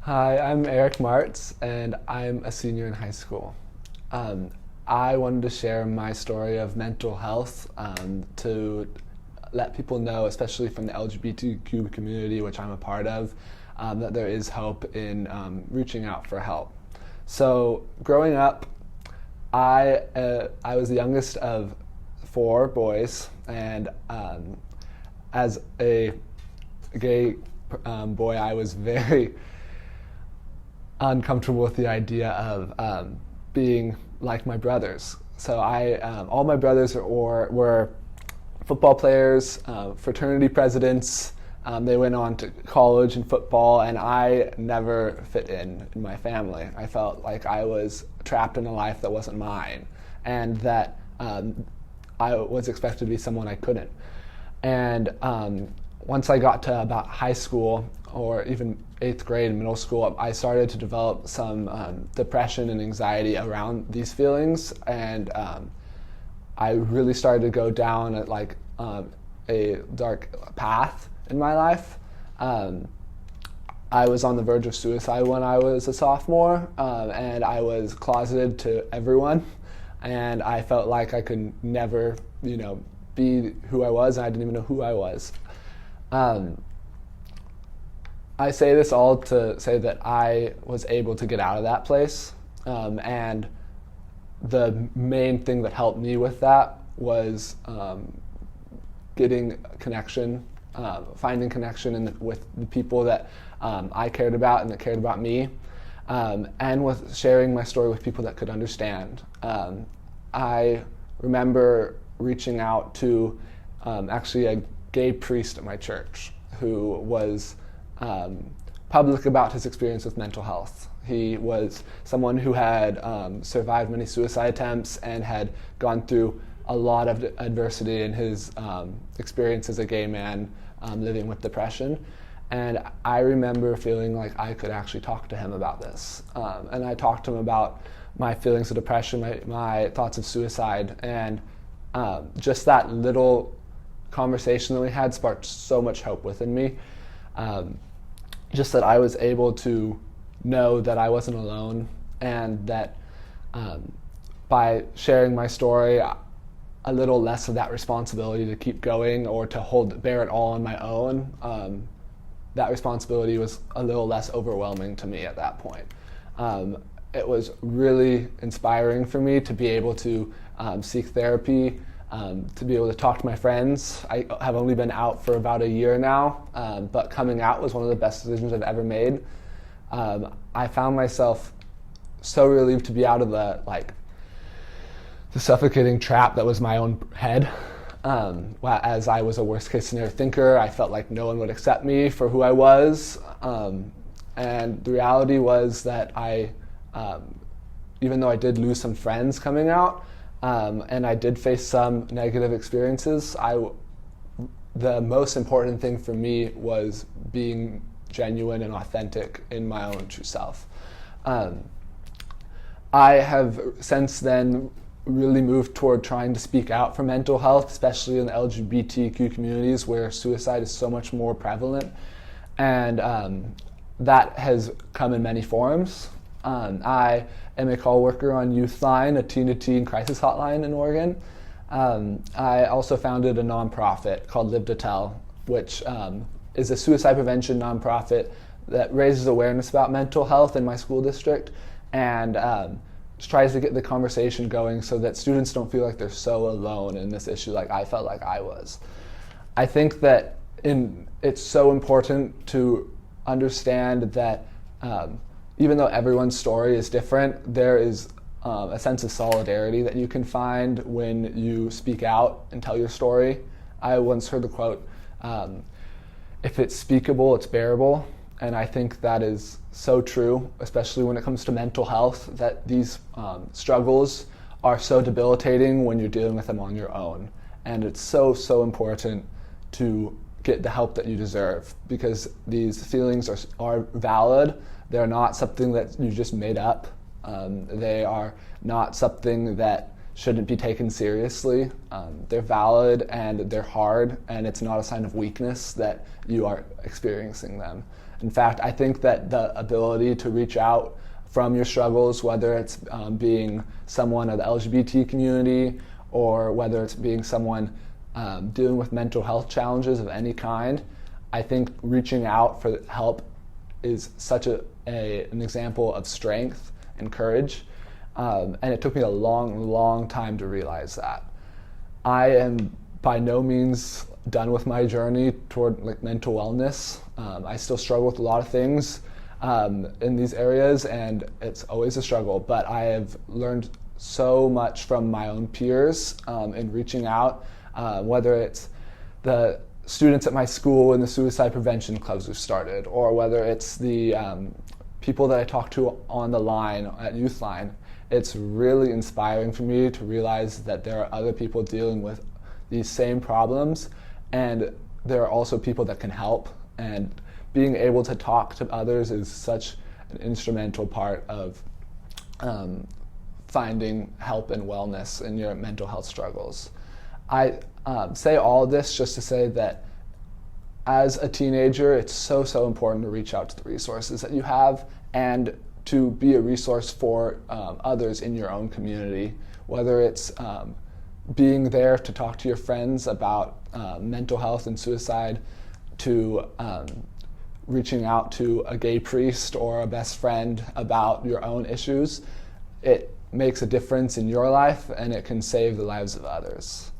Hi, I'm Eric Martz, and I'm a senior in high school. I wanted to share my story of mental health to let people know, especially from the LGBTQ community, which I'm a part of, that there is hope in reaching out for help. So, growing up, I was the youngest of four boys, and as a gay boy, I was very uncomfortable with the idea of being like my brothers. So all my brothers were football players, fraternity presidents. They went on to college and football, and I never fit in my family. I felt like I was trapped in a life that wasn't mine, and that I was expected to be someone I couldn't. And once I got to about high school, or even 8th grade and middle school, I started to develop some depression and anxiety around these feelings, and I really started to go down a dark path in my life. I was on the verge of suicide when I was a sophomore, and I was closeted to everyone, and I felt like I could never, be who I was, and I didn't even know who I was. I say this all to say that I was able to get out of that place, and the main thing that helped me with that was getting connection, finding connection with the people that I cared about and that cared about me, and with sharing my story with people that could understand. I remember reaching out to actually a gay priest at my church who was public about his experience with mental health. He was someone who had survived many suicide attempts and had gone through a lot of adversity in his experience as a gay man living with depression. And I remember feeling like I could actually talk to him about this. And I talked to him about my feelings of depression, my thoughts of suicide, and just that little conversation that we had sparked so much hope within me. Just that I was able to know that I wasn't alone, and that by sharing my story, a little less of that responsibility to keep going or to bear it all on my own, that responsibility was a little less overwhelming to me at that point. It was really inspiring for me to be able to seek therapy, to be able to talk to my friends. I have only been out for about a year now, but coming out was one of the best decisions I've ever made. I found myself so relieved to be out of the suffocating trap that was my own head. As I was a worst case scenario thinker, I felt like no one would accept me for who I was. And the reality was that even though I did lose some friends coming out, and I did face some negative experiences, the most important thing for me was being genuine and authentic in my own true self. I have since then really moved toward trying to speak out for mental health, especially in the LGBTQ communities where suicide is so much more prevalent. And that has come in many forms. I am a call worker on Youth Line, a teen-to-teen crisis hotline in Oregon. I also founded a nonprofit called Live to Tell, which is a suicide prevention nonprofit that raises awareness about mental health in my school district, and tries to get the conversation going so that students don't feel like they're so alone in this issue like I felt like I was. I think that it's so important to understand that even though everyone's story is different, there is a sense of solidarity that you can find when you speak out and tell your story. I once heard the quote, if it's speakable, it's bearable. And I think that is so true, especially when it comes to mental health, that these struggles are so debilitating when you're dealing with them on your own. And it's so, so important to get the help that you deserve, because these feelings are valid. They're not something that you just made up. They are not something that shouldn't be taken seriously. They're valid and they're hard, and it's not a sign of weakness that you are experiencing them. In fact, I think that the ability to reach out from your struggles, whether it's being someone of the LGBT community or whether it's being someone dealing with mental health challenges of any kind, I think reaching out for help is such an example of strength and courage. And it took me a long time to realize that. I am by no means done with my journey toward mental wellness. I still struggle with a lot of things in these areas, and it's always a struggle, but I have learned so much from my own peers in reaching out, whether it's the students at my school in the suicide prevention clubs we've started, or whether it's the people that I talk to on the line at Youthline. It's really inspiring for me to realize that there are other people dealing with these same problems, and there are also people that can help, and being able to talk to others is such an instrumental part of finding help and wellness in your mental health struggles. I say all of this just to say that as a teenager, it's so important to reach out to the resources that you have and to be a resource for others in your own community, whether it's being there to talk to your friends about mental health and suicide, to reaching out to a gay priest or a best friend about your own issues. It makes a difference in your life, and it can save the lives of others.